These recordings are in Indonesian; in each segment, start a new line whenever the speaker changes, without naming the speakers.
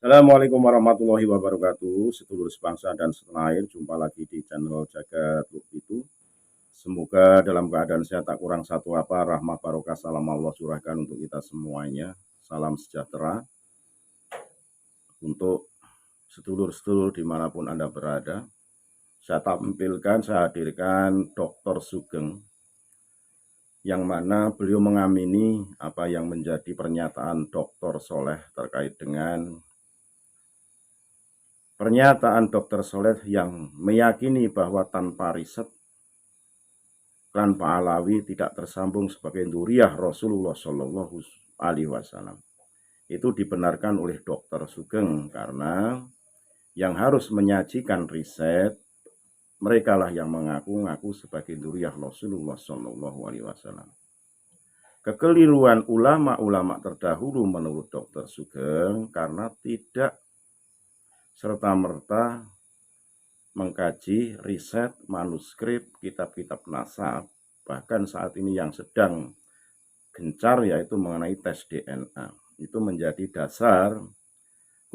Assalamualaikum warahmatullahi wabarakatuh. Sedulur sebangsa dan setanah air, jumpa lagi di channel Jagat Itu. Semoga dalam keadaan sehat tak kurang satu apa, rahmah barokah salam Allah curahkan untuk kita semuanya. Salam sejahtera untuk sedulur-sedulur dimanapun Anda berada. Saya hadirkan Dr. Sugeng, yang mana beliau mengamini apa yang menjadi pernyataan Dr. Soleh terkait dengan pernyataan Dr. Soleh yang meyakini bahwa tanpa riset klan Pahlawi tidak tersambung sebagai dzurriyyah Rasulullah Shallallahu Alaihi Wasallam. Itu dibenarkan oleh Dr. Sugeng karena yang harus menyajikan riset mereka lah yang mengaku-ngaku sebagai dzurriyyah Rasulullah Shallallahu Alaihi Wasallam. Kekeliruan ulama-ulama terdahulu menurut Dr. Sugeng karena tidak serta-merta mengkaji riset manuskrip kitab-kitab nasab, bahkan saat ini yang sedang gencar yaitu mengenai tes DNA. Itu menjadi dasar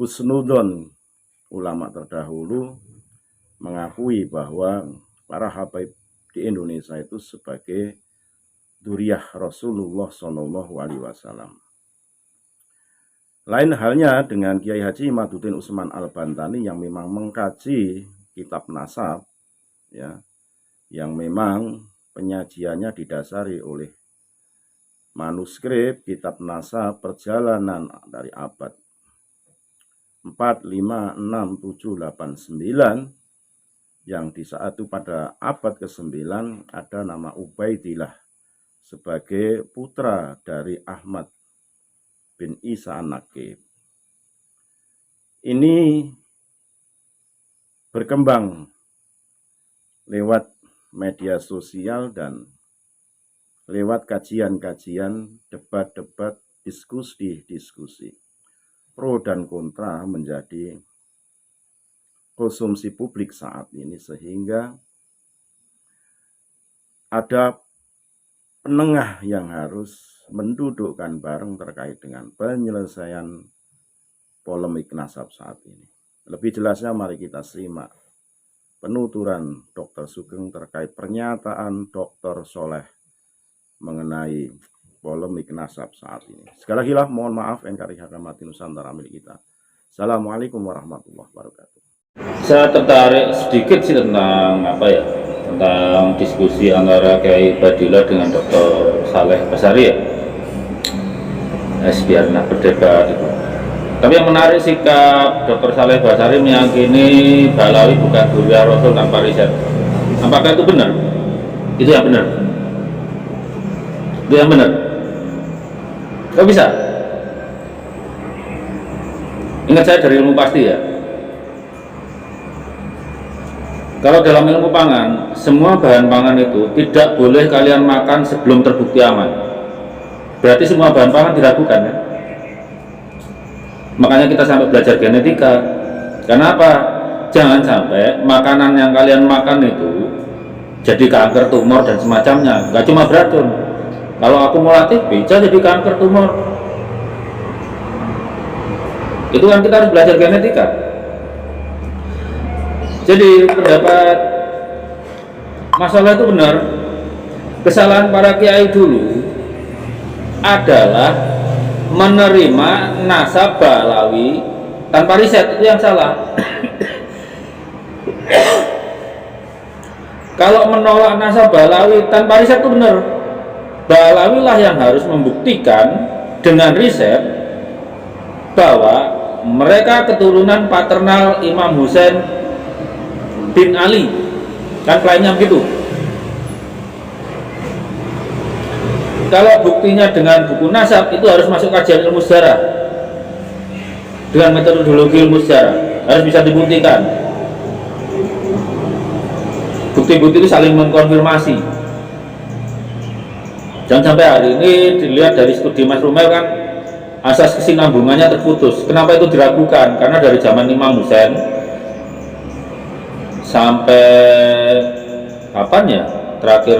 husnudon ulama terdahulu mengakui bahwa para habaib di Indonesia itu sebagai dzurriyyah Rasulullah Shallallahu Alaihi Wasallam. Lain halnya dengan Kiai Haji Imaduddin Utsman Al-Bantani yang memang mengkaji kitab nasab, ya, yang memang penyajiannya didasari oleh manuskrip kitab nasab perjalanan dari abad 4, 5, 6, 7, 8, 9, yang di saat itu pada abad ke-9 ada nama Ubaidillah sebagai putra dari Ahmad bin Isa An-Naqib. Ini berkembang lewat media sosial dan lewat kajian-kajian, debat-debat, diskusi. Pro dan kontra menjadi konsumsi publik saat ini, sehingga ada penengah yang harus mendudukkan bareng terkait dengan penyelesaian polemik nasab saat ini. Lebih jelasnya mari kita simak penuturan Dr. Sugeng terkait pernyataan Dr. Soleh mengenai polemik nasab saat ini. Sekali lagi mohon maaf NKRI Hakamati Nusantara milik kita. Assalamualaikum warahmatullahi wabarakatuh.
Saya tertarik sedikit sih tentang tentang diskusi antara Kiai Badillah dengan Dr. Saleh Basari ya. Biar nak berdebat itu. Tapi yang menarik sikap Dr. Saleh Basari meyakini Balawi bukan dzurriyyah Rasul tanpa riset. Apakah itu benar? Itu yang benar. Itu yang benar. Kok bisa? Ingat saya dari ilmu pasti ya. Kalau dalam ilmu pangan, semua bahan pangan itu tidak boleh kalian makan sebelum terbukti aman. Berarti semua bahan pangan diragukan ya. Makanya kita sampai belajar genetika. Karena apa? Jangan sampai makanan yang kalian makan itu jadi kanker, tumor dan semacamnya. Gak cuma beracun. Kalau akumulatif bisa jadi kanker, tumor. Itu kan kita harus belajar genetika. Jadi pendapat masalah itu benar. Kesalahan para kiai dulu adalah menerima nasab Balawi tanpa riset, itu yang salah. Kalau menolak nasab Balawi tanpa riset itu benar. Balawi lah yang harus membuktikan dengan riset bahwa mereka keturunan paternal Imam Husain bin Ali, kan klaimnya begitu. Kalau buktinya dengan buku nasab, itu harus masuk kajian ilmu sejarah dengan metodologi ilmu sejarah, harus bisa dibuktikan. Bukti-bukti itu saling mengkonfirmasi. Jangan sampai hari ini dilihat dari studi Mas Rumel kan asas kesinambungannya terputus. Kenapa itu diragukan? Karena dari zaman Imam Husain sampai kapan ya terakhir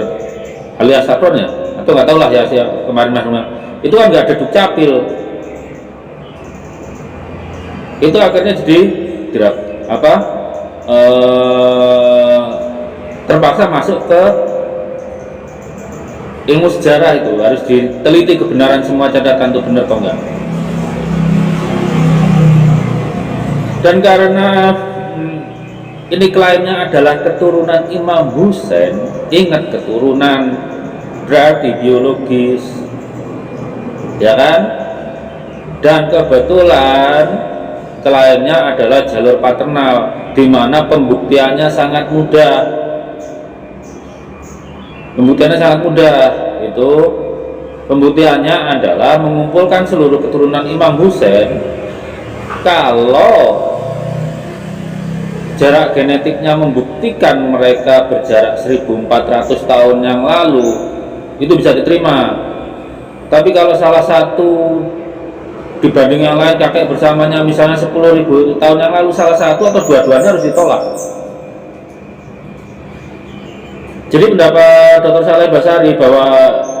alias Sakron ya, atau nggak tahu lah ya kemarin Mas Rumel, itu kan nggak ada dukcapil. itu akhirnya jadi tidak apa terpaksa masuk ke ilmu sejarah. Itu harus diteliti kebenaran semua catatan itu benar atau enggak. Dan karena ini klaimnya adalah keturunan Imam Husain, ingat keturunan berarti biologis, ya kan? Dan kebetulan klaimnya adalah jalur paternal, di mana pembuktiannya sangat mudah. Pembuktiannya sangat mudah. Itu pembuktiannya adalah mengumpulkan seluruh keturunan Imam Husain. Kalau jarak genetiknya membuktikan mereka berjarak 1400 tahun yang lalu, itu bisa diterima. Tapi kalau salah satu dibanding yang lain kakek bersamanya misalnya 10.000 tahun yang lalu, salah satu atau dua-duanya harus ditolak. Jadi pendapat Dr. Saleh Basari bahwa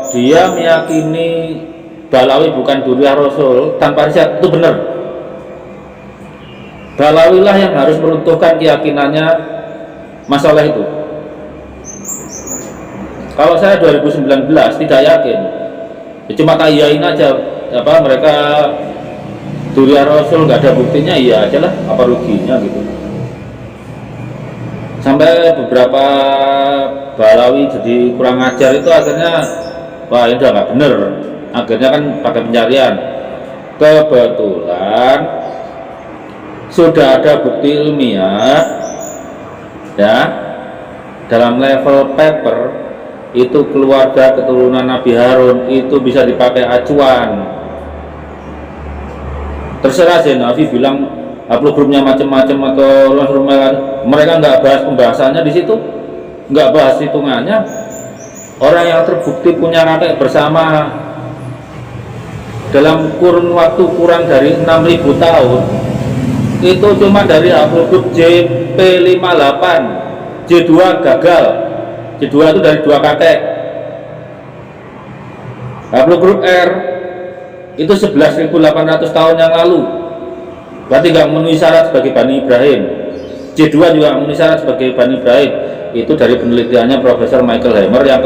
dia meyakini Balawi bukan Dzurriyyah Rasul tanpa riset itu benar. Balawilah yang harus meruntuhkan keyakinannya masalah itu. Kalau saya 2019 tidak yakin, ya cuma tayain aja apa mereka Dzurriyyah Rasul, nggak ada buktinya, iya aja lah, apa ruginya gitu. Sampai beberapa Balawi jadi kurang ajar itu akhirnya wah ini udah nggak bener, akhirnya kan pakai pencarian. Kebetulan sudah ada bukti ilmiah ya, dalam level paper itu keluarga keturunan Nabi Harun itu bisa dipakai acuan. Terserah Zainawi bilang haplogrupnya macam-macam atau mereka nggak bahas pembahasannya di situ, nggak bahas hitungannya. Orang yang terbukti punya kakek bersama dalam kurun waktu kurang dari 6.000 tahun itu cuma dari haplogrup JP58, J2 gagal, J2 itu dari 2 kakek. Haplogrup R itu 11.800 tahun yang lalu, berarti nggak memenuhi syarat sebagai Bani Ibrahim. J2 juga memenuhi syarat sebagai Bani Ibrahim. Itu dari penelitiannya Profesor Michael Hammer yang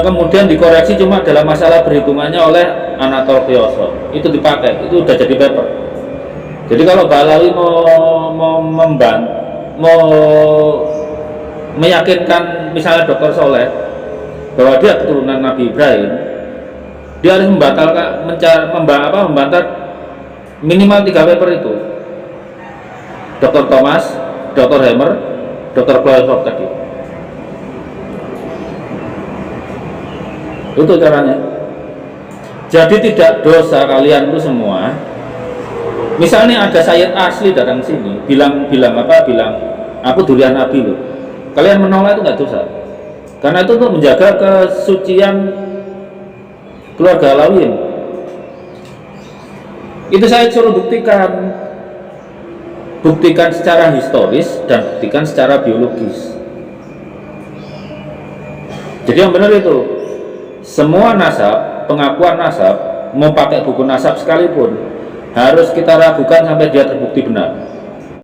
kemudian dikoreksi cuma dalam masalah perhitungannya oleh Anatol Kyoso. Itu dipakai, itu udah jadi paper. Jadi kalau Balawi mau meyakinkan misalnya Dr. Soleh bahwa dia keturunan Nabi Ibrahim, dia harus membantah minimal 3 paper itu. Dr. Thomas, Dr. Hammer, Dr. Kyoso tadi. Itu caranya. Jadi tidak dosa kalian itu semua. Misalnya ada Sayyid asli datang sini, bilang aku durian Nabi loh. Kalian menolak itu nggak dosa. Karena itu untuk menjaga kesucian keluarga Alawiyyin. Itu saya suruh buktikan. Buktikan secara historis dan buktikan secara biologis. Jadi yang benar itu, semua nasab, pengakuan nasab, mau pakai buku nasab sekalipun, harus kita ragukan sampai dia terbukti benar.